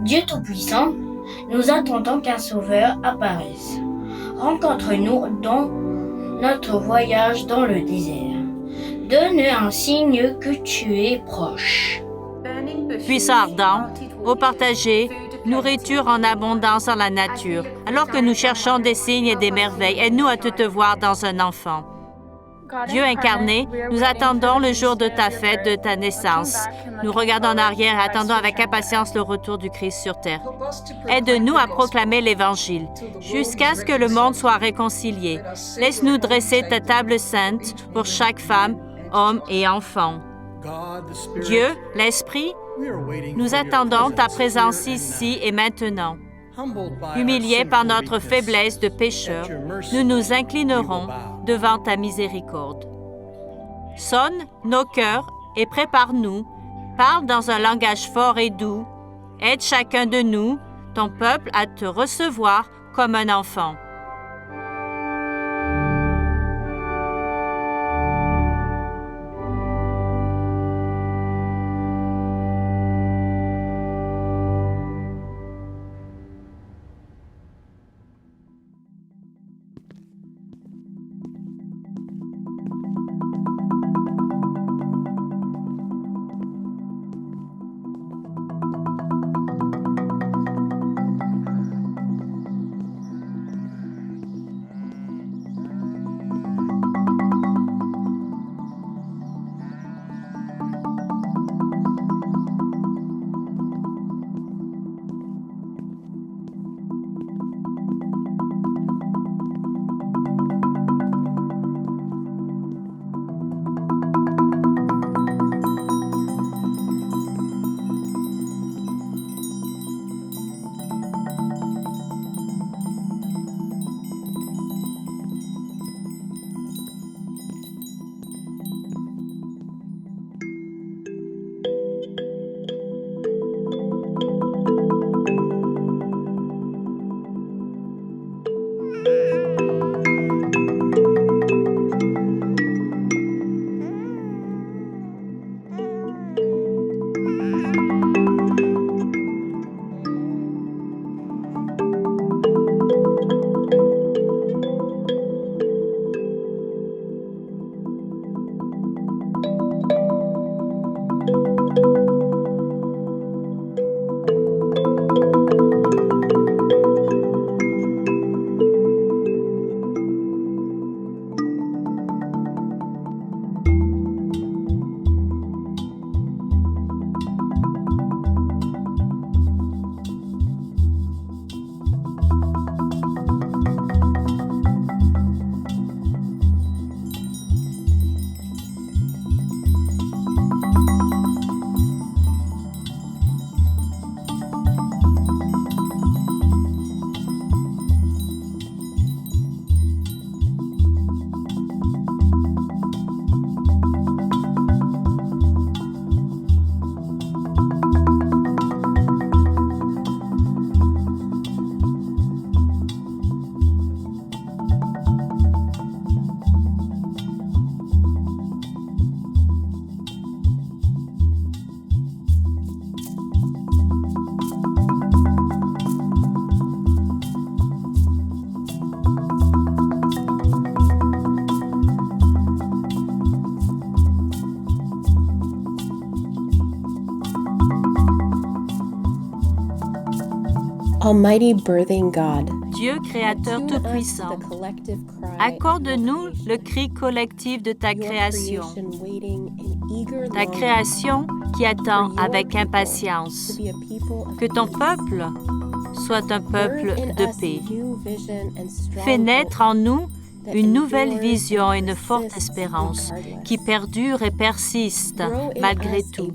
Dieu Tout-Puissant, nous attendons qu'un Sauveur apparaisse. Rencontre-nous dans notre voyage dans le désert. Donne un signe que tu es proche. Puissant ardent, eau partagée, nourriture en abondance dans la nature. Alors que nous cherchons des signes et des merveilles, aide-nous à te voir dans un enfant. Dieu incarné, nous attendons le jour de ta fête, de ta naissance. Nous regardons en arrière et attendons avec impatience le retour du Christ sur terre. Aide-nous à proclamer l'Évangile, jusqu'à ce que le monde soit réconcilié. Laisse-nous dresser ta table sainte pour chaque femme, homme et enfant. Dieu, l'Esprit, nous attendons ta présence ici et maintenant. Humiliés par notre faiblesse de pécheurs, nous nous inclinerons devant ta miséricorde. Sonne nos cœurs et prépare-nous, parle dans un langage fort et doux, aide chacun de nous, ton peuple, à te recevoir comme un enfant. Almighty birthing God, Dieu créateur tout-puissant, accorde-nous le cri collectif de ta création qui attend avec impatience que ton peuple soit un peuple de paix. Fais naître en nous une nouvelle vision et une forte espérance qui perdure et persiste malgré tout.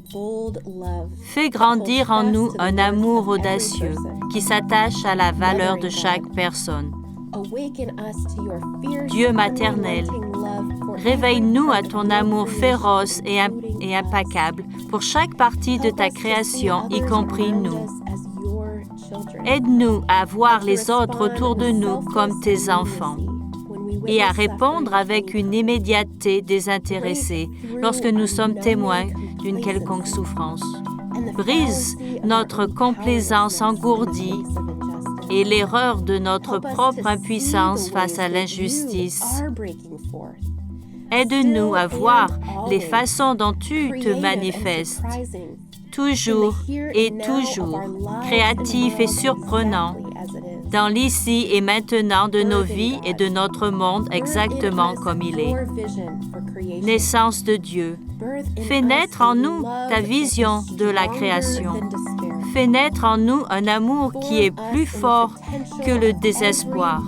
Fais grandir en nous un amour audacieux qui s'attache à la valeur de chaque personne. Dieu maternel, réveille-nous à ton amour féroce et implacable pour chaque partie de ta création, y compris nous. Aide-nous à voir les autres autour de nous comme tes enfants et à répondre avec une immédiateté désintéressée lorsque nous sommes témoins d'une quelconque souffrance. Brise notre complaisance engourdie et l'erreur de notre propre impuissance face à l'injustice. Aide-nous à voir les façons dont tu te manifestes, toujours et toujours, créatif et surprenant, dans l'ici et maintenant de nos vies et de notre monde exactement comme il est. Naissance de Dieu, fais naître en nous ta vision de la création. Fais naître en nous un amour qui est plus fort que le désespoir.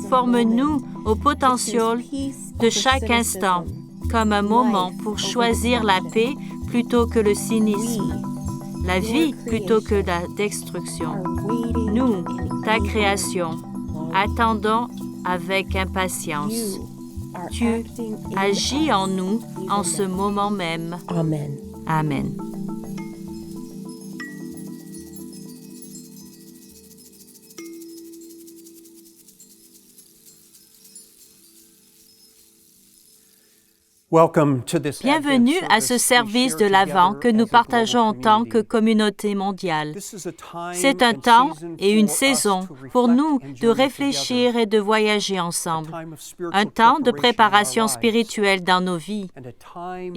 Forme-nous au potentiel de chaque instant comme un moment pour choisir la paix plutôt que le cynisme, la vie plutôt que la destruction. Nous, ta création, attendons avec impatience. Tu agis en nous en ce moment même. Amen. Amen. Bienvenue à ce service de l'Avent que nous partageons en tant que communauté mondiale. C'est un temps et une saison pour nous de réfléchir et de voyager ensemble. Un temps de préparation spirituelle dans nos vies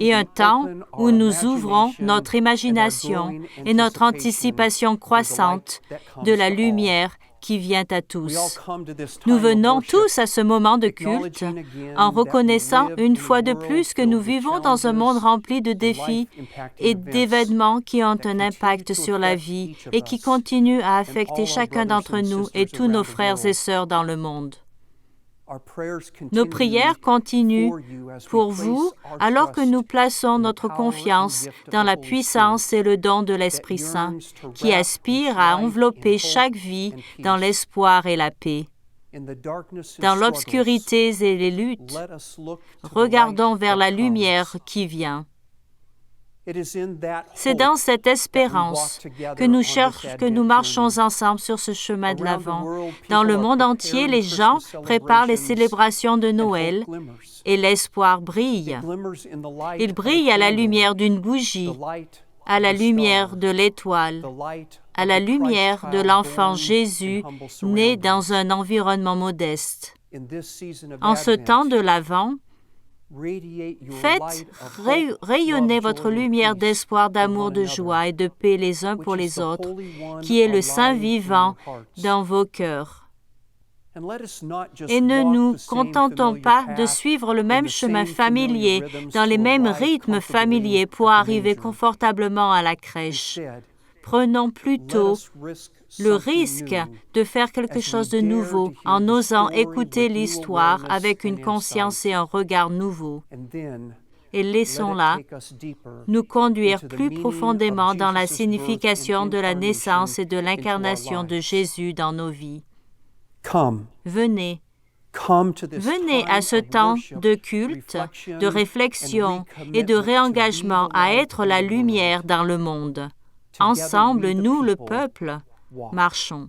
et un temps où nous ouvrons notre imagination et notre anticipation croissante de la lumière qui vient à tous. Nous venons tous à ce moment de culte en reconnaissant une fois de plus que nous vivons dans un monde rempli de défis et d'événements qui ont un impact sur la vie et qui continuent à affecter chacun d'entre nous et tous nos frères et sœurs dans le monde. Nos prières continuent pour vous alors que nous plaçons notre confiance dans la puissance et le don de l'Esprit Saint qui aspire à envelopper chaque vie dans l'espoir et la paix. Dans l'obscurité et les luttes, regardons vers la lumière qui vient. C'est dans cette espérance que nous marchons ensemble sur ce chemin de l'Avent. Dans le monde entier, les gens préparent les célébrations de Noël et l'espoir brille. Il brille à la lumière d'une bougie, à la lumière de l'étoile, à la lumière de l'enfant Jésus né dans un environnement modeste. En ce temps de l'Avent, faites rayonner votre lumière d'espoir, d'amour, de joie et de paix les uns pour les autres, qui est le Saint vivant dans vos cœurs. Et ne nous contentons pas de suivre le même chemin familier, dans les mêmes rythmes familiers pour arriver confortablement à la crèche. Prenons plutôt le risque de faire quelque chose de nouveau en osant écouter l'histoire avec une conscience et un regard nouveau. Et laissons-la nous conduire plus profondément dans la signification de la naissance et de l'incarnation de Jésus dans nos vies. Venez. Venez à ce temps de culte, de réflexion et de réengagement à être la lumière dans le monde. Ensemble, nous, le peuple, marchons.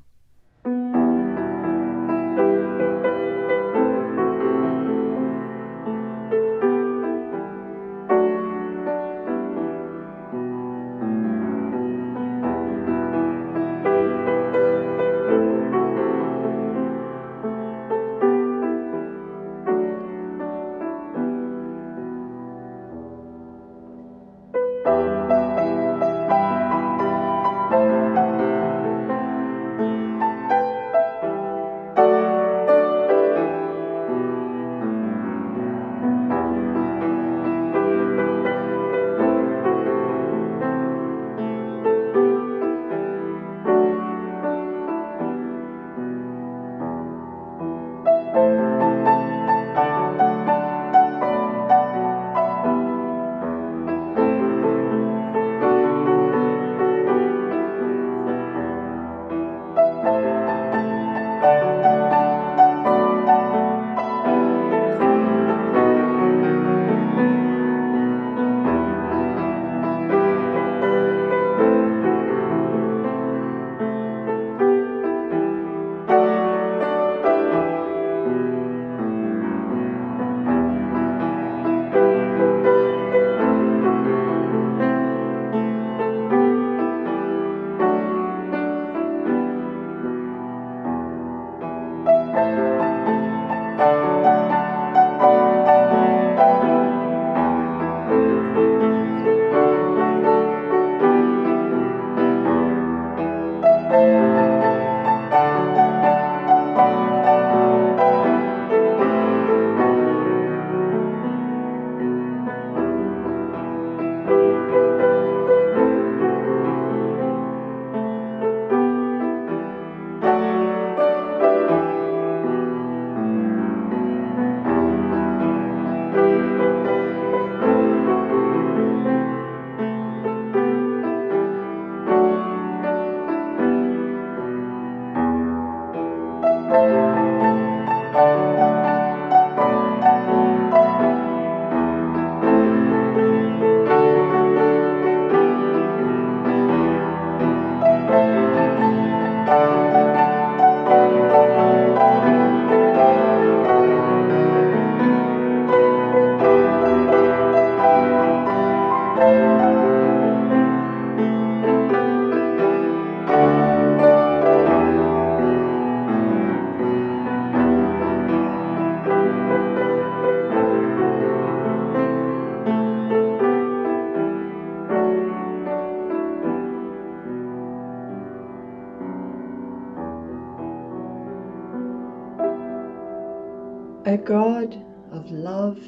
A God of love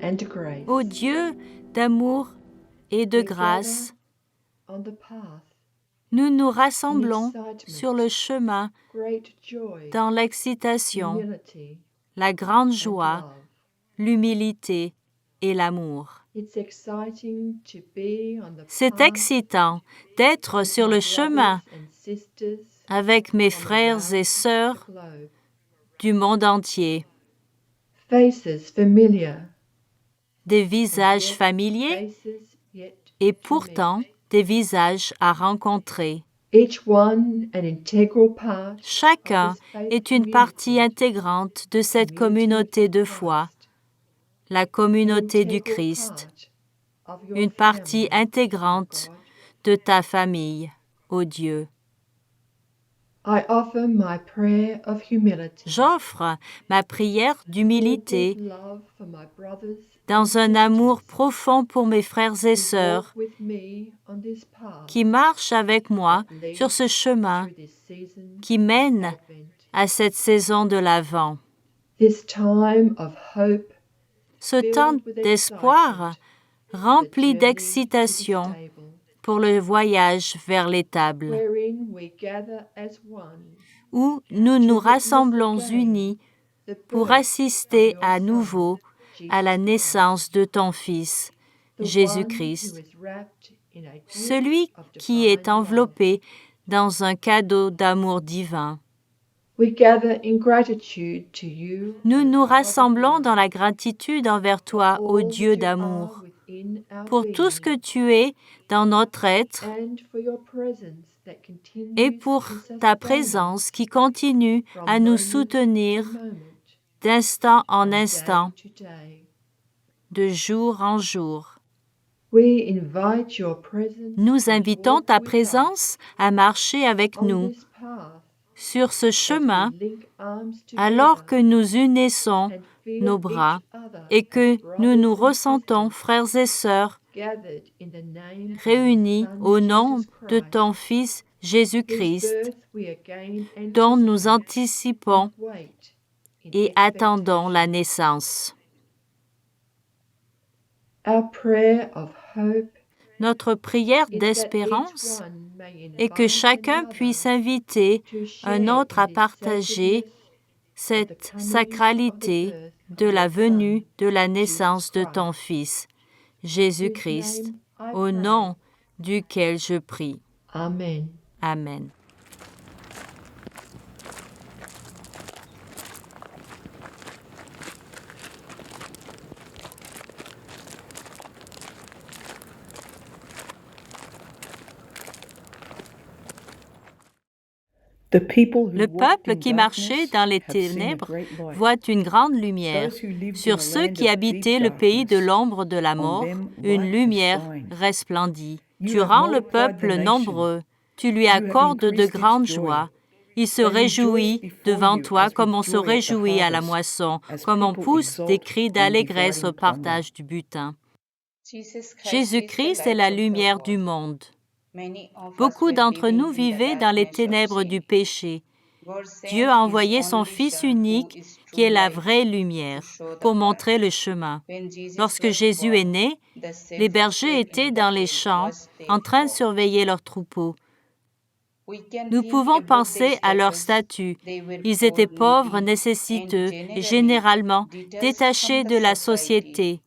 and grace, Ô Dieu d'amour et de we grâce, gather on the path, nous nous in rassemblons sur le excitement, chemin great joy, dans l'excitation, humility, la grande and joie, love. l'humilité et l'amour. It's exciting to be on the C'est path excitant d'être with sur my le chemin brothers and sisters avec mes from frères et around sœurs the globe. du monde entier. Faces familiar, Des and visages yet familiers faces yet et to pourtant meet. des visages à rencontrer. Each one an integral part Chacun of this faith est une partie community, intégrante de cette community communauté of de foi, Christ, la an communauté du integral Christ, part of your une partie family, intégrante God. de ta famille, ô Dieu. I offer my prayer of humility, J'offre ma prière filled d'humilité with love for my brothers dans and un amour sisters profond pour mes frères et who sœurs walk with me on this path qui marchent avec moi that leads sur ce chemin through this season qui of mène Advent. à cette saison de l'Avent. This time of hope, Ce temps d'espoir rempli d'excitation pour le voyage vers l'étable, wherein we gather as one où nous nous rassemblons unis the pour birth assister of your à Son, nouveau à la Jesus naissance de ton Fils, the Jésus-Christ, one who is wrapped in a gift celui of qui est divine love. enveloppé dans un cadeau d'amour divin. We gather in gratitude to you, Nous O nous God of rassemblons love, dans la gratitude envers toi, ô all Dieu that you are d'amour, within our pour tout ce being, que tu es dans notre être and for your presence that continues et pour to ta sustain présence us qui continue from à nous moment soutenir to moment, d'instant en from day instant, to day. de jour en jour. We invite your presence Nous to invitons walk ta with présence à marcher avec us on nous this path sur ce as we chemin link arms alors que together nous unissons and feel nos each bras other et que as nous nous brothers and ressentons, sisters frères et sœurs, gathered in the name of your réunis Son, au nom Jesus de Christ, ton Fils whose Jésus-Christ, birth we again dont nous anticipate anticipons and wait in et attendons la expectation. naissance. Our prayer of hope Notre prière is that each d'espérance one may est que invite chacun another puisse inviter to share un autre in à this partager sacredness of the cette coming sacralité of the birth de of la your Son, venue, de la Jesus naissance de ton Christ, Fils, whose Jésus-Christ, name I au pray. nom duquel je prie. Amen. Amen. Le peuple qui marchait dans les ténèbres voit une grande lumière. Sur ceux qui habitaient le pays de l'ombre de la mort, une lumière resplendit. Tu rends le peuple nombreux, tu lui accordes de grandes joies. Il se réjouit devant toi comme on se réjouit à la moisson, comme on pousse des cris d'allégresse au partage du butin. Jésus-Christ est la lumière du monde. Beaucoup d'entre nous vivaient dans les ténèbres du péché. Dieu a envoyé son Fils unique, qui est la vraie lumière, pour montrer le chemin. Lorsque Jésus est né, les bergers étaient dans les champs, en train de surveiller leurs troupeaux. Nous pouvons penser à leur statut. Ils étaient pauvres, nécessiteux et généralement détachés de la société.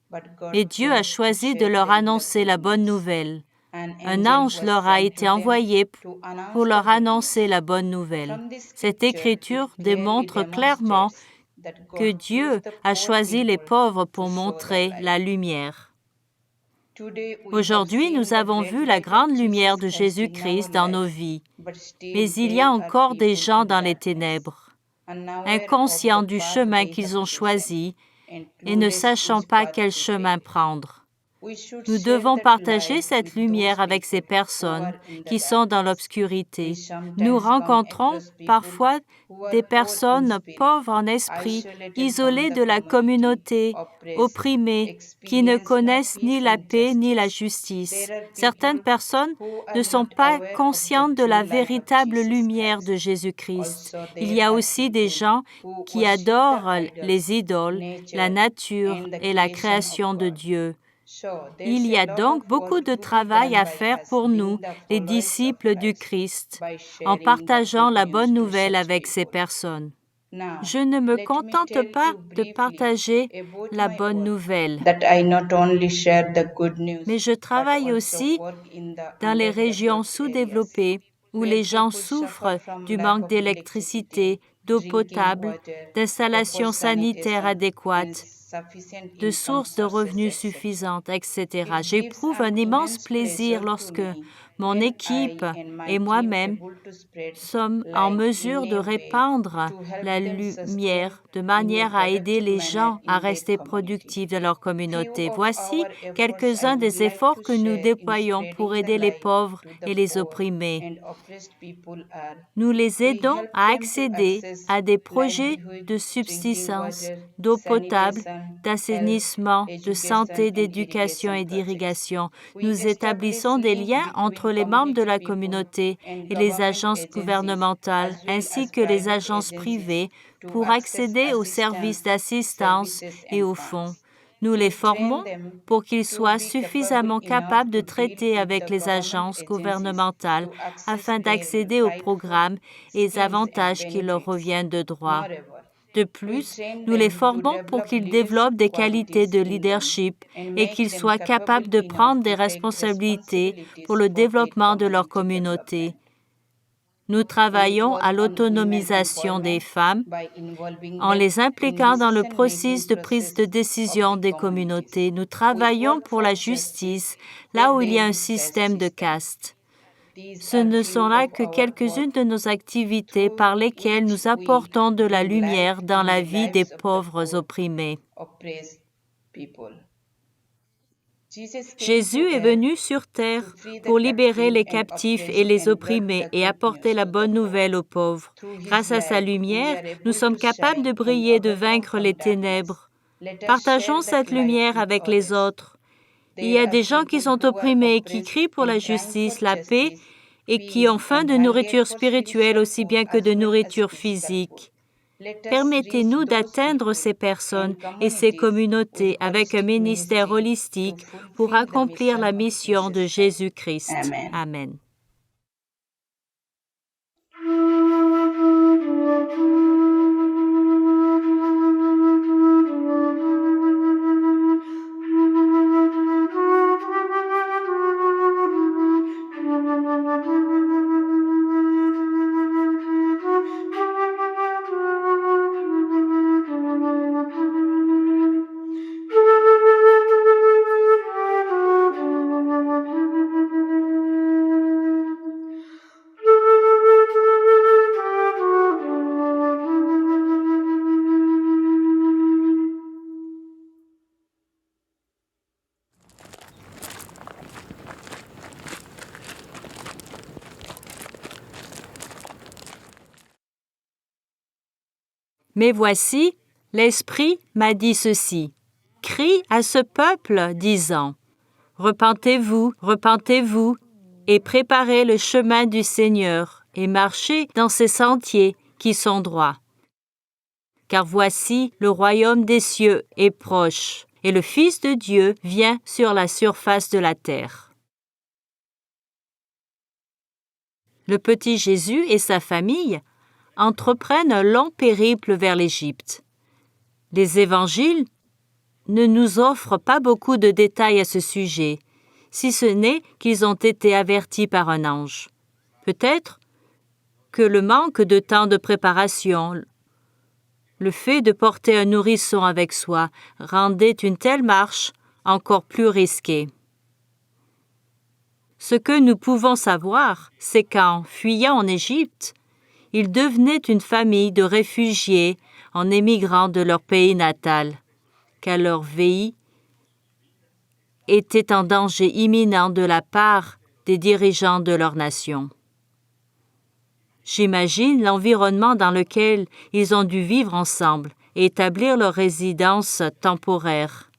Et Dieu a choisi de leur annoncer la bonne nouvelle. Un ange leur a été envoyé pour leur annoncer la bonne nouvelle. Cette écriture démontre clairement que Dieu a choisi les pauvres pour montrer la lumière. Aujourd'hui, nous avons vu la grande lumière de Jésus-Christ dans nos vies, mais il y a encore des gens dans les ténèbres, inconscients du chemin qu'ils ont choisi et ne sachant pas quel chemin prendre. Nous devons partager cette lumière avec ces personnes qui sont dans l'obscurité. Nous rencontrons parfois des personnes pauvres en esprit, isolées de la communauté, opprimées, qui ne connaissent ni la paix ni la justice. Certaines personnes ne sont pas conscientes de la véritable lumière de Jésus-Christ. Il y a aussi des gens qui adorent les idoles, la nature et la création de Dieu. Il y a donc beaucoup de travail à faire pour nous, les disciples du Christ, en partageant la bonne nouvelle avec ces personnes. Je ne me contente pas de partager la bonne nouvelle, mais je travaille aussi dans les régions sous-développées où les gens souffrent du manque d'électricité, d'eau potable, d'installations sanitaires adéquates, de sources de revenus suffisantes, etc. J'éprouve un immense plaisir lorsque mon équipe et moi-même sommes en mesure de répandre la lumière de manière à aider les gens à rester productifs de leur communauté. Voici quelques-uns des efforts que nous déployons pour aider les pauvres et les opprimés. Nous les aidons à accéder à des projets de subsistance, d'eau potable, d'assainissement, de santé, d'éducation et d'irrigation. Nous établissons des liens entre les membres de la communauté et les agences gouvernementales, ainsi que les agences privées, pour accéder aux services d'assistance et aux fonds. Nous les formons pour qu'ils soient suffisamment capables de traiter avec les agences gouvernementales afin d'accéder aux programmes et aux avantages qui leur reviennent de droit. De plus, nous les formons pour qu'ils développent des qualités de leadership et qu'ils soient capables de prendre des responsabilités pour le développement de leur communauté. Nous travaillons à l'autonomisation des femmes en les impliquant dans le processus de prise de décision des communautés. Nous travaillons pour la justice là où il y a un système de caste. Ce ne sont là que quelques-unes de nos activités par lesquelles nous apportons de la lumière dans la vie des pauvres opprimés. Jésus est venu sur terre pour libérer les captifs et les opprimés et apporter la bonne nouvelle aux pauvres. Grâce à sa lumière, nous sommes capables de briller et de vaincre les ténèbres. Partageons cette lumière avec les autres. Il y a des gens qui sont opprimés, qui crient pour la justice, la paix et qui ont faim de nourriture spirituelle aussi bien que de nourriture physique. Permettez-nous d'atteindre ces personnes et ces communautés avec un ministère holistique pour accomplir la mission de Jésus-Christ. Amen. Mais voici, l'Esprit m'a dit ceci. Crie à ce peuple, disant, « Repentez-vous, repentez-vous, et préparez le chemin du Seigneur, et marchez dans ses sentiers qui sont droits. Car voici, le royaume des cieux est proche, et le Fils de Dieu vient sur la surface de la terre. » Le petit Jésus et sa famille entreprennent un long périple vers l'Égypte. Les évangiles ne nous offrent pas beaucoup de détails à ce sujet, si ce n'est qu'ils ont été avertis par un ange. Peut-être que le manque de temps de préparation, le fait de porter un nourrisson avec soi, rendait une telle marche encore plus risquée. Ce que nous pouvons savoir, c'est qu'en fuyant en Égypte, ils devenaient une famille de réfugiés en émigrant de leur pays natal, qu'à leur vie étaient en danger imminent de la part des dirigeants de leur nation. J'imagine l'environnement dans lequel ils ont dû vivre ensemble et établir leur résidence temporaire.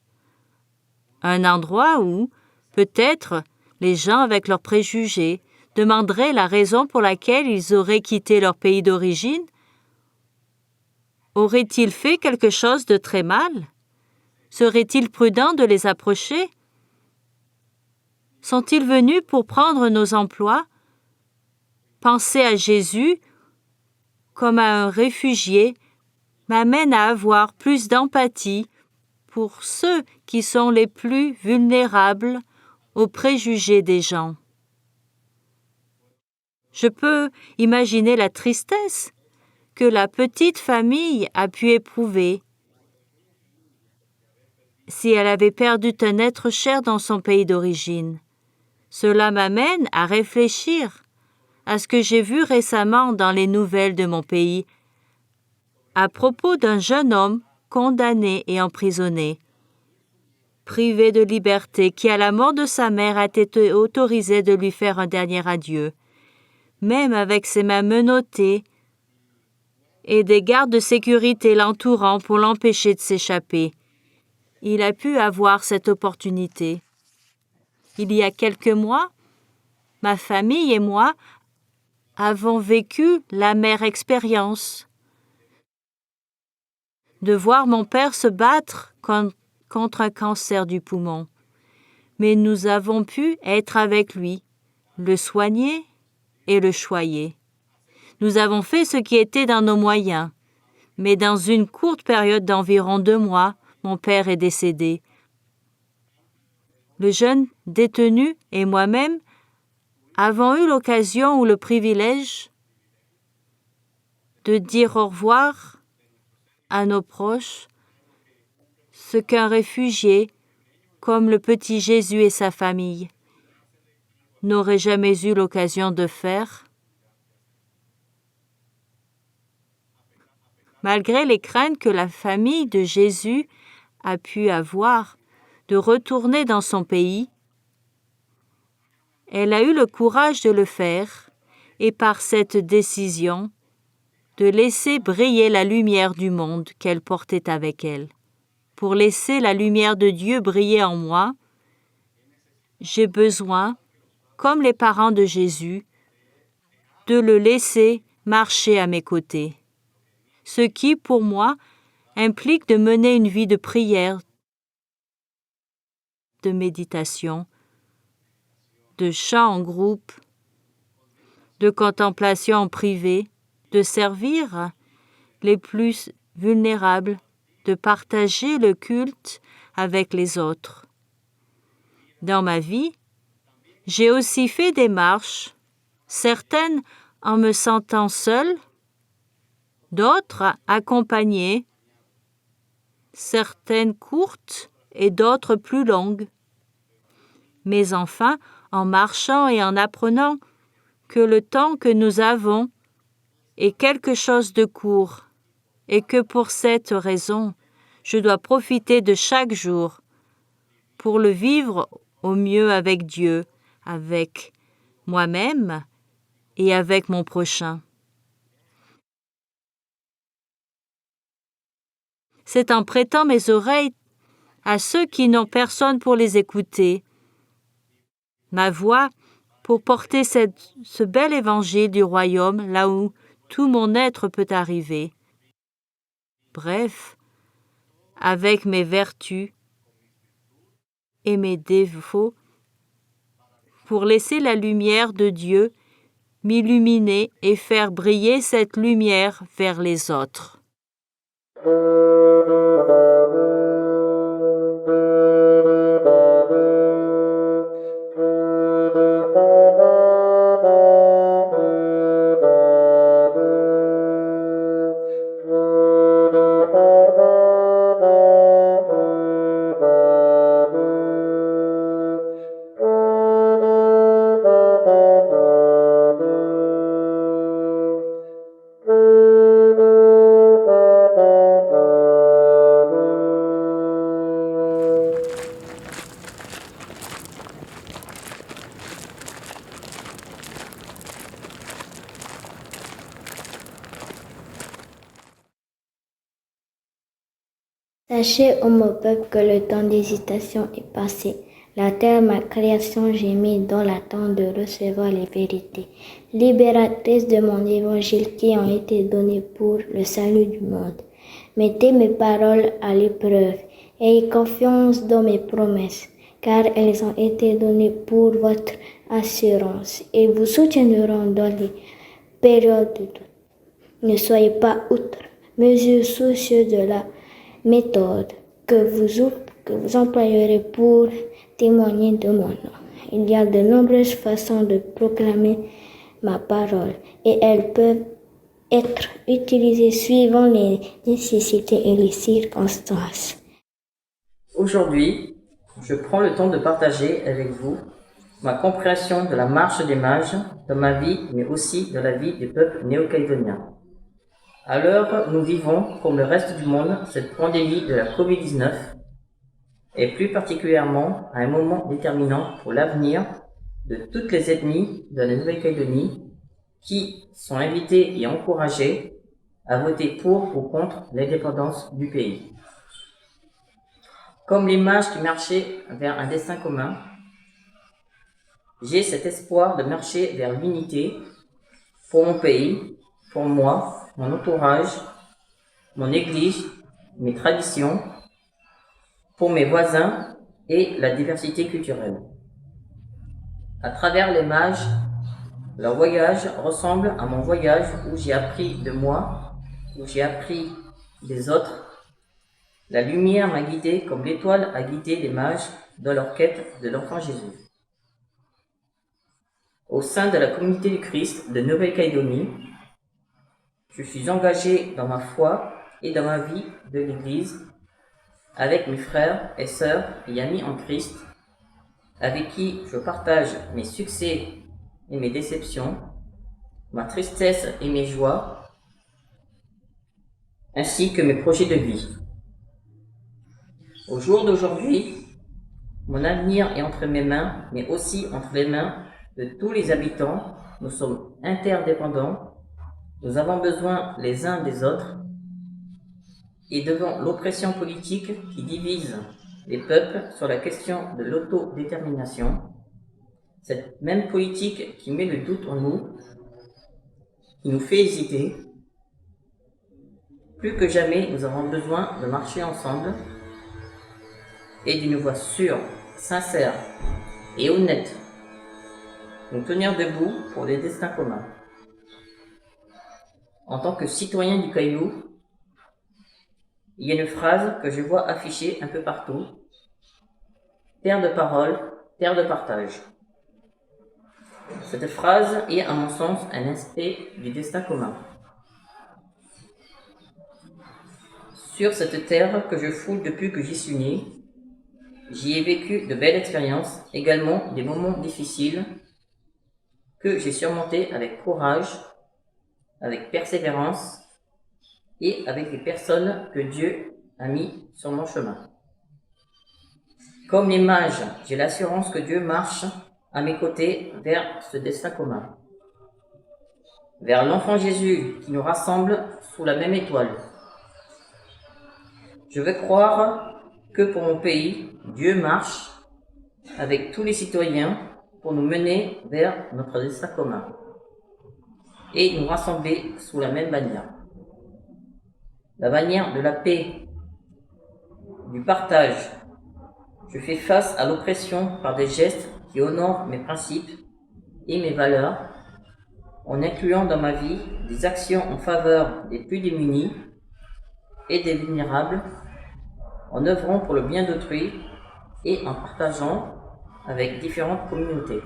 Un endroit où, peut-être, les gens avec leurs préjugés demanderaient la raison pour laquelle ils auraient quitté leur pays d'origine. Auraient-ils fait quelque chose de très mal? Serait-il prudent de les approcher? Sont-ils venus pour prendre nos emplois? Penser à Jésus comme à un réfugié m'amène à avoir plus d'empathie pour ceux qui sont les plus vulnérables aux préjugés des gens. Je peux imaginer la tristesse que la petite famille a pu éprouver si elle avait perdu un être cher dans son pays d'origine. Cela m'amène à réfléchir à ce que j'ai vu récemment dans les nouvelles de mon pays à propos d'un jeune homme condamné et emprisonné, privé de liberté, qui à la mort de sa mère a été autorisé de lui faire un dernier adieu, même avec ses mains menottées et des gardes de sécurité l'entourant pour l'empêcher de s'échapper. Il a pu avoir cette opportunité. Il y a quelques mois, ma famille et moi avons vécu l'amère expérience de voir mon père se battre contre un cancer du poumon. Mais nous avons pu être avec lui, le soigner et le choyer. Nous avons fait ce qui était dans nos moyens, mais dans une courte période d'environ 2 mois, mon père est décédé. Le jeune détenu et moi-même avons eu l'occasion ou le privilège de dire au revoir à nos proches, ce qu'un réfugié, comme le petit Jésus et sa famille, n'aurait jamais eu l'occasion de faire. Malgré les craintes que la famille de Jésus a pu avoir de retourner dans son pays, elle a eu le courage de le faire et par cette décision, de laisser briller la lumière du monde qu'elle portait avec elle. Pour laisser la lumière de Dieu briller en moi, j'ai besoin, comme les parents de Jésus, de le laisser marcher à mes côtés. Ce qui, pour moi, implique de mener une vie de prière, de méditation, de chant en groupe, de contemplation en privé, de servir les plus vulnérables, de partager le culte avec les autres. Dans ma vie, j'ai aussi fait des marches, certaines en me sentant seule, d'autres accompagnées, certaines courtes et d'autres plus longues. Mais enfin, en marchant et en apprenant que le temps que nous avons est quelque chose de court et que pour cette raison, je dois profiter de chaque jour pour le vivre au mieux avec Dieu, avec moi-même et avec mon prochain. C'est en prêtant mes oreilles à ceux qui n'ont personne pour les écouter, ma voix pour porter ce bel évangile du royaume là où tout mon être peut arriver. Bref, avec mes vertus et mes défauts, pour laisser la lumière de Dieu m'illuminer et faire briller cette lumière vers les autres. Sachez, ô mon peuple, que le temps d'hésitation est passé. La terre, ma création, gémit dans l'attente de recevoir les vérités libératrices de mon évangile qui ont été données pour le salut du monde. Mettez mes paroles à l'épreuve, ayez confiance dans mes promesses, car elles ont été données pour votre assurance et vous soutiendront dans les périodes de doute. Ne soyez pas outre mesure soucieux de la méthode que vous employerez pour témoigner de mon nom. Il y a de nombreuses façons de proclamer ma parole et elles peuvent être utilisées suivant les nécessités et les circonstances. Aujourd'hui, je prends le temps de partager avec vous ma compréhension de la marche des mages dans ma vie, mais aussi dans la vie du peuple néo-calédonien. À l'heure où nous vivons, comme le reste du monde, cette pandémie de la Covid-19 et plus particulièrement à un moment déterminant pour l'avenir de toutes les ethnies de la Nouvelle-Calédonie qui sont invitées et encouragées à voter pour ou contre l'indépendance du pays. Comme les mages qui marchaient vers un destin commun, j'ai cet espoir de marcher vers l'unité pour mon pays, pour moi, mon entourage, mon église, mes traditions, pour mes voisins et la diversité culturelle. À travers les mages, leur voyage ressemble à mon voyage où j'ai appris de moi, où j'ai appris des autres. La lumière m'a guidé comme l'étoile a guidé les mages dans leur quête de l'enfant Jésus. Au sein de la communauté du Christ de Nouvelle-Calédonie, je suis engagé dans ma foi et dans ma vie de l'Église avec mes frères et sœurs et amis en Christ, avec qui je partage mes succès et mes déceptions, ma tristesse et mes joies, ainsi que mes projets de vie. Au jour d'aujourd'hui, mon avenir est entre mes mains, mais aussi entre les mains de tous les habitants. Nous sommes interdépendants, nous avons besoin les uns des autres, et devant l'oppression politique qui divise les peuples sur la question de l'autodétermination, cette même politique qui met le doute en nous, qui nous fait hésiter, plus que jamais nous avons besoin de marcher ensemble et d'une voix sûre, sincère et honnête, nous tenir debout pour des destins communs. En tant que citoyen du Caillou, il y a une phrase que je vois affichée un peu partout. Terre de parole, terre de partage. Cette phrase est, à mon sens, un aspect du destin commun. Sur cette terre que je foule depuis que j'y suis né, j'y ai vécu de belles expériences, également des moments difficiles que j'ai surmontés avec courage, avec persévérance et avec des personnes que Dieu a mis sur mon chemin. Comme les mages, j'ai l'assurance que Dieu marche à mes côtés vers ce destin commun, vers l'enfant Jésus qui nous rassemble sous la même étoile. Je veux croire que pour mon pays, Dieu marche avec tous les citoyens pour nous mener vers notre destin commun et nous rassembler sous la même bannière. La bannière de la paix, du partage. Je fais face à l'oppression par des gestes qui honorent mes principes et mes valeurs, en incluant dans ma vie des actions en faveur des plus démunis et des vulnérables, en œuvrant pour le bien d'autrui et en partageant avec différentes communautés.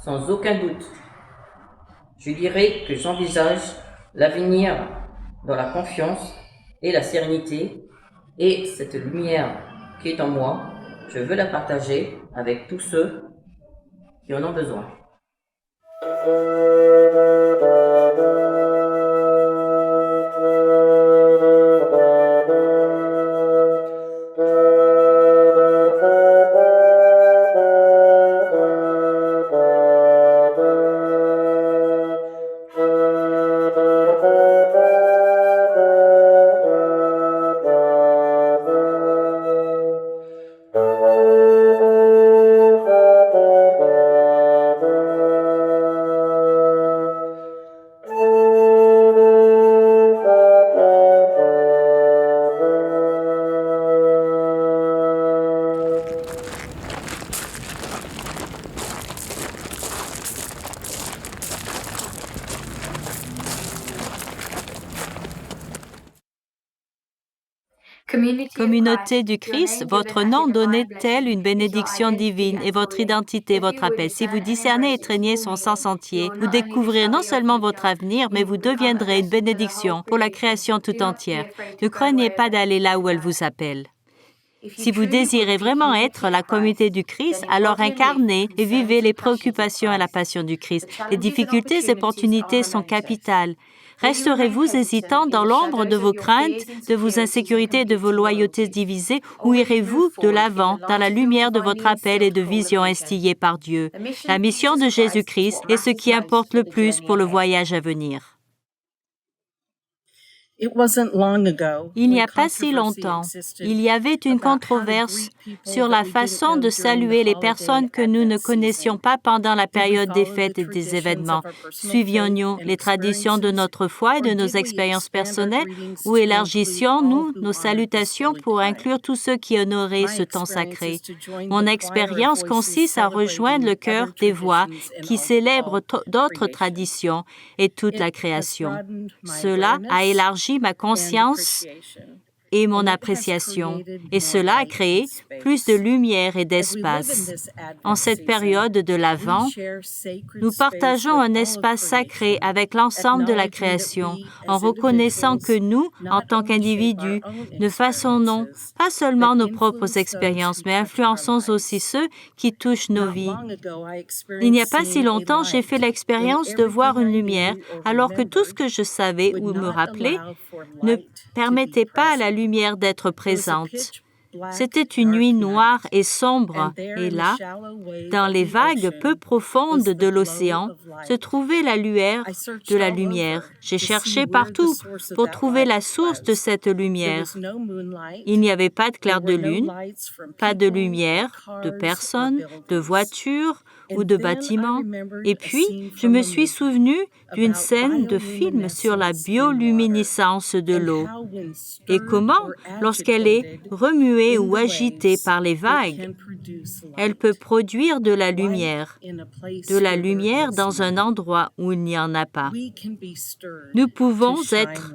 Sans aucun doute, je dirais que j'envisage l'avenir dans la confiance et la sérénité, et cette lumière qui est en moi, je veux la partager avec tous ceux qui en ont besoin. Communauté du Christ, votre nom donnait tel une bénédiction divine et votre identité, votre appel. Si vous discernez et traînez son sens entier, vous découvrirez non seulement votre avenir, mais vous deviendrez une bénédiction pour la création tout entière. Ne craignez pas d'aller là où elle vous appelle. Si vous désirez vraiment être la communauté du Christ, alors incarnez et vivez les préoccupations et la passion du Christ. Les difficultés et opportunités sont capitales. Resterez-vous hésitant dans l'ombre de vos craintes, de vos insécurités et de vos loyautés divisées, ou irez-vous de l'avant dans la lumière de votre appel et de vision instillée par Dieu? La mission de Jésus-Christ est ce qui importe le plus pour le voyage à venir. Il n'y a pas si longtemps, il y avait une controverse sur la façon de saluer les personnes que nous ne connaissions pas pendant la période des fêtes et des événements. Suivions-nous les traditions de notre foi et de nos expériences personnelles ou élargissions-nous nos salutations pour inclure tous ceux qui honoraient ce temps sacré? Mon expérience consiste à rejoindre le cœur des voix qui célèbrent d'autres traditions et toute la création. Cela a élargi ma conscience et mon appréciation, et cela a créé plus de lumière et d'espace. En cette période de l'Avent, nous partageons un espace sacré avec l'ensemble de la création, en reconnaissant que nous, en tant qu'individus, ne façonnons pas seulement nos propres expériences, mais influençons aussi ceux qui touchent nos vies. Il n'y a pas si longtemps, j'ai fait l'expérience de voir une lumière, alors que tout ce que je savais ou me rappelais ne permettait pas à la lumière d'être présente. C'était une nuit noire et sombre, et là, dans les vagues peu profondes de l'océan, se trouvait la lueur de la lumière. J'ai cherché partout pour trouver la source de cette lumière. Il n'y avait pas de clair de lune, pas de lumière, de personnes, de voitures ou de bâtiments. Et puis, je me suis souvenu d'une scène de film sur la bioluminescence de l'eau et comment, lorsqu'elle est remuée ou agitée par les vagues, elle peut produire de la lumière dans un endroit où il n'y en a pas. Nous pouvons être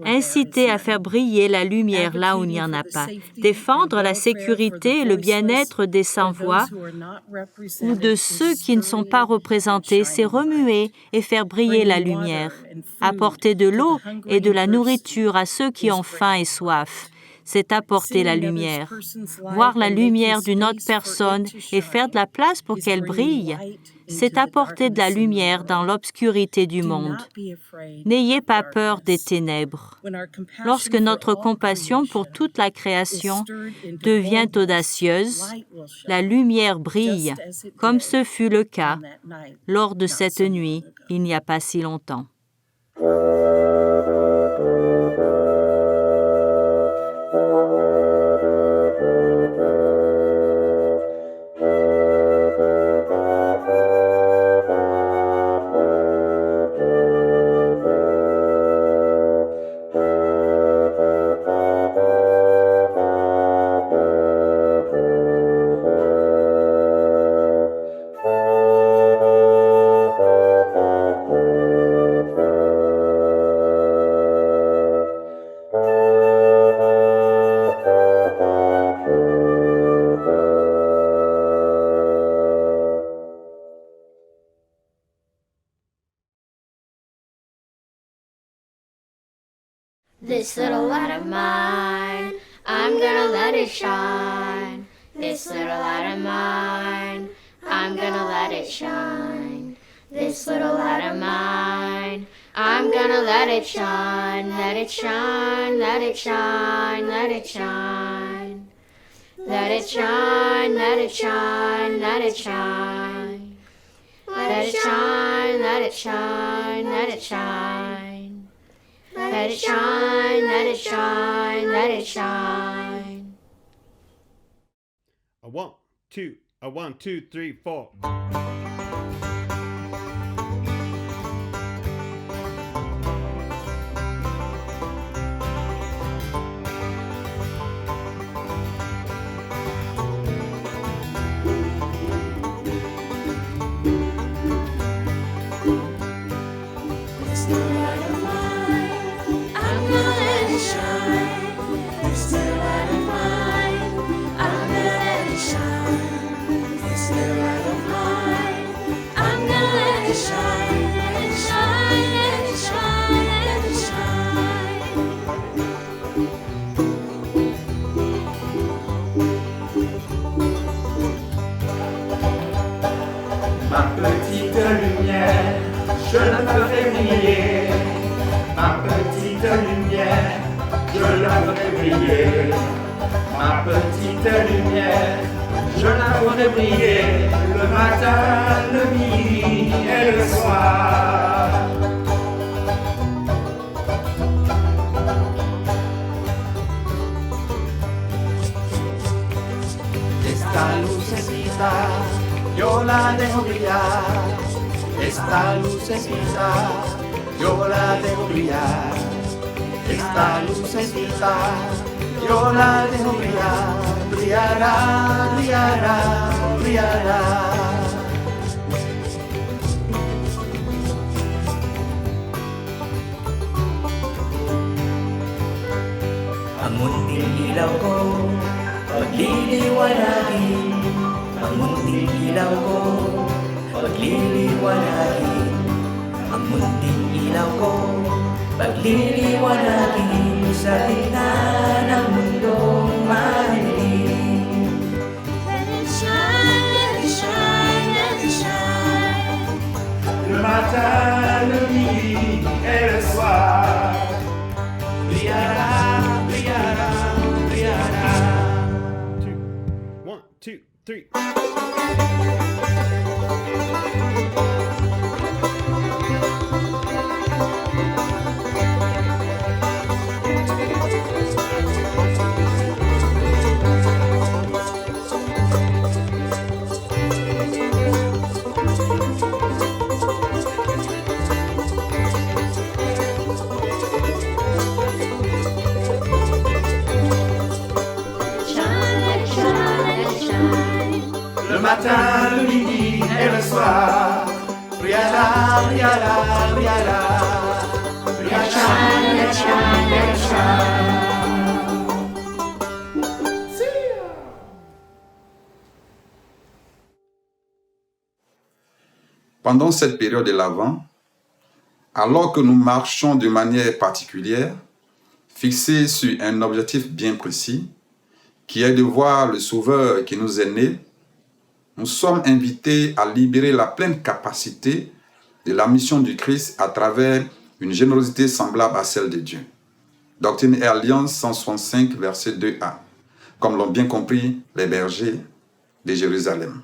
incités à faire briller la lumière là où il n'y en a pas, défendre la sécurité et le bien-être des sans-voix ou de ceux qui ne sont pas représentés, c'est remuer et faire briller la lumière, apporter de l'eau et de la nourriture à ceux qui ont faim et soif. C'est apporter la lumière. Voir la lumière d'une autre personne et faire de la place pour qu'elle brille, c'est apporter de la lumière dans l'obscurité du monde. N'ayez pas peur des ténèbres. Lorsque notre compassion pour toute la création devient audacieuse, la lumière brille, comme ce fut le cas lors de cette nuit, il n'y a pas si longtemps. This little light of mine, I'm gonna let it shine. This little light of mine, I'm gonna let it shine. This little light of mine, I'm gonna let it shine. Let it shine, let it shine, let it shine. Let it shine, let it shine, let it shine. Let it shine, let it shine, let it shine. Let it shine, let it shine, let it shine. A one, two, 3, 4. I'm gonna let it shine. This little briller. Ma petite lumière, je la ferai briller le matin, le midi et le soir. Esta lucecita yo la dejo brillar. Esta lucecita yo la dejo brillar. Esta lucecita yo la dejo brillar. Brillará, brillará, brillará. Ang munting ilaw ko pagliliwanagin. Ang munting ilaw ko pagliliwanagin. Ang munting ilaw ko pagliliwanagin sa gitna ng mundong madilim. Let it shine, let it shine, let it shine. Le matin, le midi et le soir. Brillera, brillera, brillera. 1, 2, 3. Le matin, le midi et le soir. Brillera, brillera, brillera. Let it shine, let it shine, let it shine. Pendant cette période de l'Avent, alors que nous marchons de manière particulière, fixés sur un objectif bien précis, qui est de voir le Sauveur qui nous est né, nous sommes invités à libérer la pleine capacité de la mission du Christ à travers une générosité semblable à celle de Dieu. Doctrine et Alliance 165, verset 2a, comme l'ont bien compris les bergers de Jérusalem.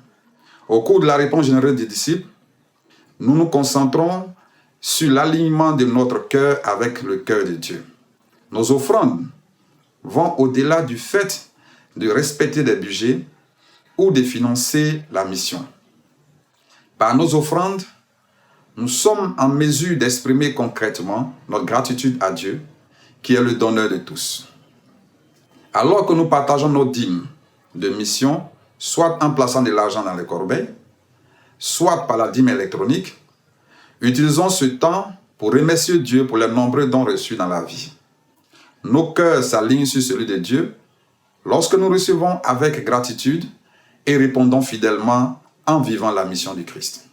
Au cours de la réponse généreuse des disciples, nous nous concentrons sur l'alignement de notre cœur avec le cœur de Dieu. Nos offrandes vont au-delà du fait de respecter des budgets ou de financer la mission. Par nos offrandes, nous sommes en mesure d'exprimer concrètement notre gratitude à Dieu, qui est le donneur de tous. Alors que nous partageons nos dîmes de mission, soit en plaçant de l'argent dans les corbeilles, soit par la dîme électronique, utilisons ce temps pour remercier Dieu pour les nombreux dons reçus dans la vie. Nos cœurs s'alignent sur celui de Dieu lorsque nous recevons avec gratitude et répondons fidèlement en vivant la mission du Christ.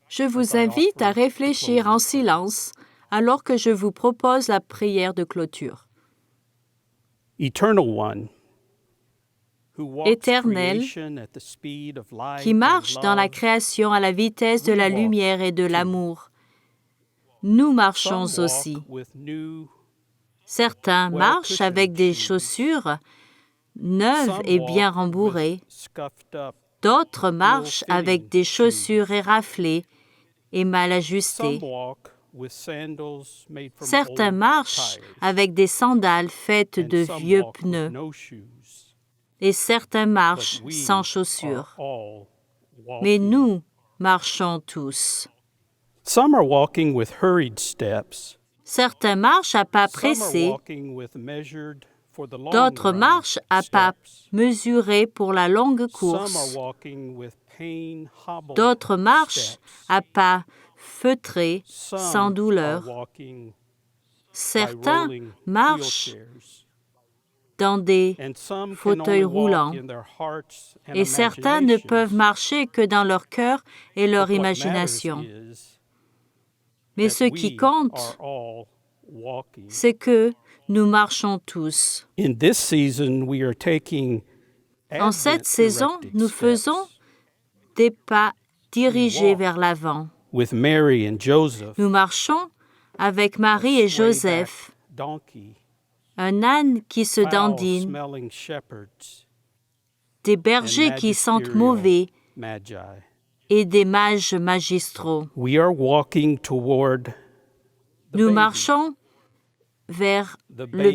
Je vous invite à réfléchir en silence alors que je vous propose la prière de clôture. Éternel, qui marche dans la création à la vitesse de la lumière et de l'amour, nous marchons aussi. Certains marchent avec des chaussures neuves et bien rembourrées. D'autres marchent avec des chaussures éraflées et mal ajustées. Certains marchent avec des sandales faites de vieux pneus. Et certains marchent sans chaussures. Mais nous marchons tous. Certains marchent à pas pressés. D'autres marchent à pas mesurés pour la longue course. D'autres marchent à pas feutrés, sans douleur. Certains marchent dans des fauteuils roulants. Et certains ne peuvent marcher que dans leur cœur et leur imagination. Mais ce qui compte, c'est que nous marchons tous. En cette saison, nous faisons des pas dirigés vers l'avant. Nous marchons avec Marie et Joseph, un âne qui se dandine, des bergers qui sentent mauvais et des mages magistraux. Nous marchons vers le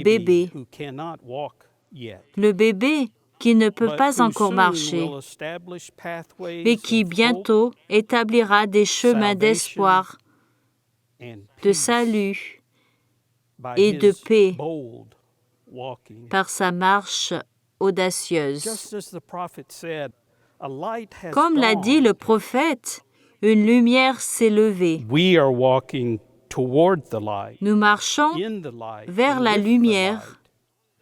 bébé qui ne peut pas encore marcher, mais qui bientôt établira des chemins d'espoir, de salut et de paix par sa marche audacieuse. Comme l'a dit le prophète, une lumière s'est levée. Nous marchons vers la lumière,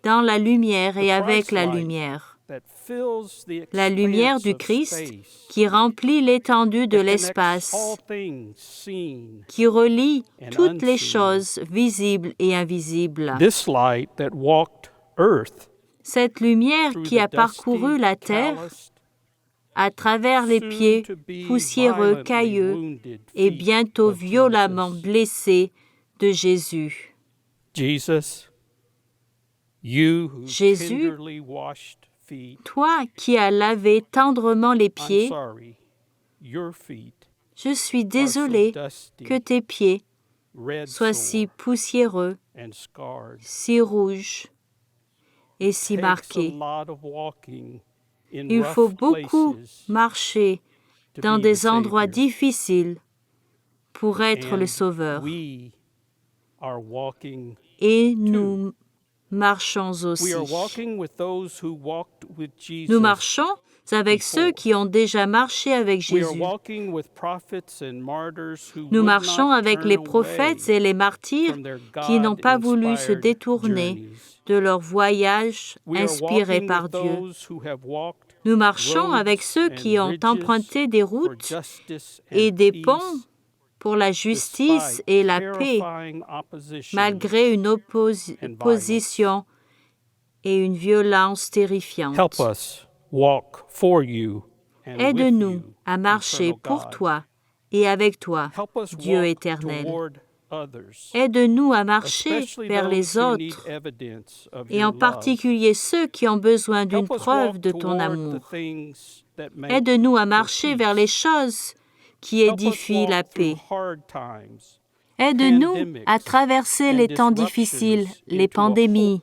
dans la lumière et avec la lumière du Christ qui remplit l'étendue de l'espace, qui relie toutes les choses visibles et invisibles. Cette lumière qui a parcouru la terre à travers les pieds poussiéreux, cailleux et bientôt violemment blessés de Jésus. Jésus, toi qui as lavé tendrement les pieds, je suis désolé que tes pieds soient si poussiéreux, si rouges et si marqués. Il faut beaucoup marcher dans des endroits difficiles pour être le Sauveur. Et nous marchons aussi. Nous marchons avec ceux qui ont déjà marché avec Jésus. Nous marchons avec les prophètes et les martyrs qui n'ont pas voulu se détourner de leur voyage inspiré par Dieu. Nous marchons avec ceux qui ont emprunté des routes et des ponts pour la justice et la paix, malgré une opposition et une violence terrifiante. Aide-nous à marcher pour toi et avec toi, Dieu éternel. Aide-nous à marcher vers les autres, et en particulier ceux qui ont besoin d'une preuve de ton amour. Aide-nous à marcher vers les choses qui édifient la paix. Aide-nous à traverser les temps difficiles, les pandémies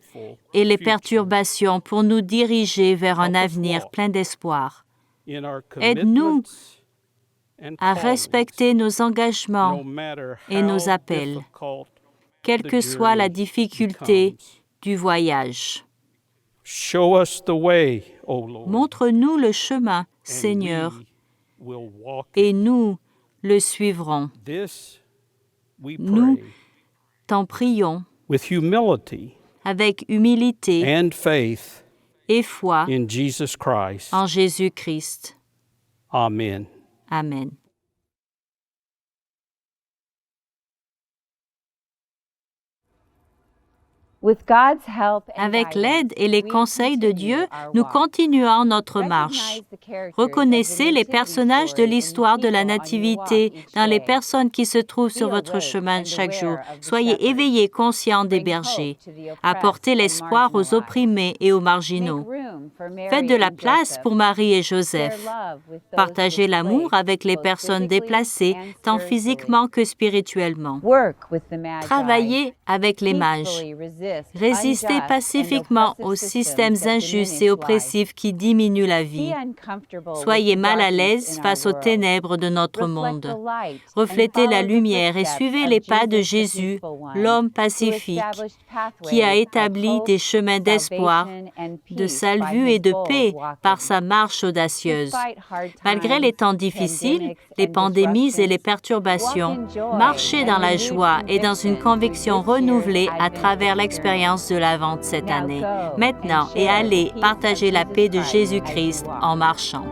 et les perturbations pour nous diriger vers un avenir plein d'espoir. Aide-nous à respecter nos engagements et nos appels, quelle que soit la difficulté du voyage. Montre-nous le chemin, Seigneur, et nous le suivrons. Nous t'en prions avec humilité et foi en Jésus-Christ. Amen. Amen. Avec l'aide et les conseils de Dieu, nous continuons notre marche. Reconnaissez les personnages de l'histoire de la Nativité dans les personnes qui se trouvent sur votre chemin chaque jour. Soyez éveillés, conscients des bergers. Apportez l'espoir aux opprimés et aux marginaux. Faites de la place pour Marie et Joseph. Partagez l'amour avec les personnes déplacées, tant physiquement que spirituellement. Travaillez avec les mages. Résistez pacifiquement aux systèmes injustes et oppressifs qui diminuent la vie. Soyez mal à l'aise face aux ténèbres de notre monde. Reflétez la lumière et suivez les pas de Jésus, l'homme pacifique, qui a établi des chemins d'espoir, de salut et de paix par sa marche audacieuse. Malgré les temps difficiles, les pandémies et les perturbations, marchez dans la joie et dans une conviction renouvelée à travers l'expérience de l'Avent cette année. Maintenant, et allez partager la paix de Jésus-Christ en marchant.